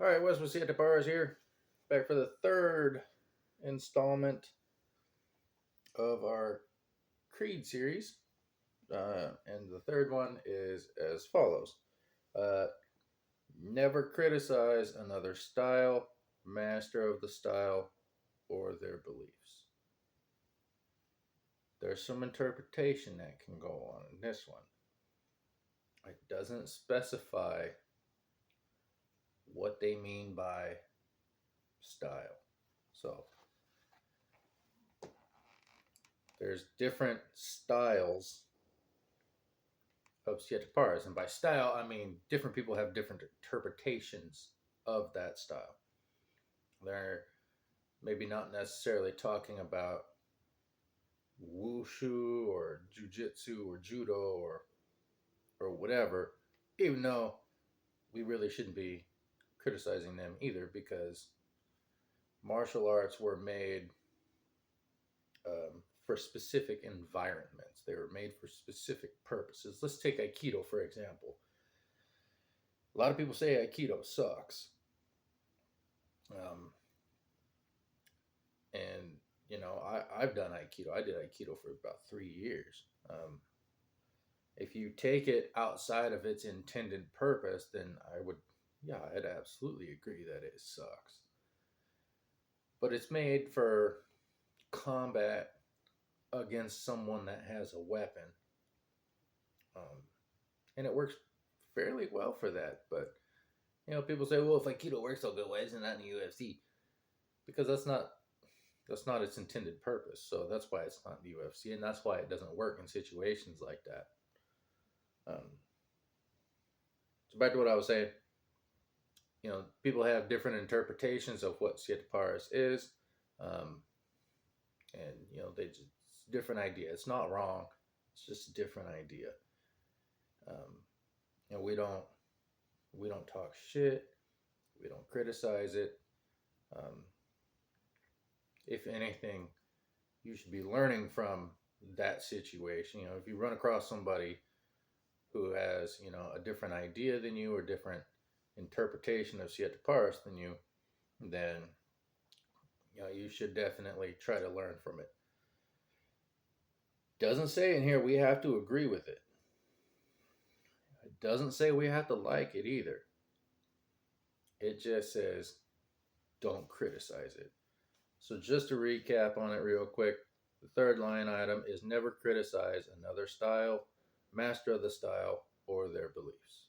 All right, Wes Siete Bars here, back for the third installment of our Creed series. And the third one is as follows: uh, Never criticize another style, master of the style, or their beliefs. There's some interpretation that can go on in this one. It doesn't specify what they mean by style. So there's different styles of siete pares. And by style, I mean different people have different interpretations of that style. They're maybe not necessarily talking about wushu or jujitsu or judo or whatever, even though we really shouldn't be criticizing them either because martial arts were made for specific environments. They were made for specific purposes. Let's take Aikido, for example. A lot of people say Aikido sucks. Um, and I've done Aikido. I did Aikido for about 3 years. If you take it outside of its intended purpose, then I'd absolutely agree that it sucks. But it's made for combat against someone that has a weapon, um, and it works fairly well for that. But people say, "Well, if Aikido works so good, why isn't that in the UFC?" Because that's not its intended purpose. So that's why it's not in the UFC, and that's why it doesn't work in situations like that. So back to what I was saying. People have different interpretations of what siete pares is, um, and they just it's a different idea. It's not wrong. It's just a different idea. Um, we don't talk shit. We don't criticize it. Um, if anything, you should be learning from that situation. If you run across somebody who has a different idea than you or different interpretation of siete pares than you, then you should definitely try to learn from it. Doesn't say in here we have to agree with it. It doesn't say we have to like it either. It just says don't criticize it. So just to recap on it real quick, the third line item is never criticize another style, master of the style, or their beliefs.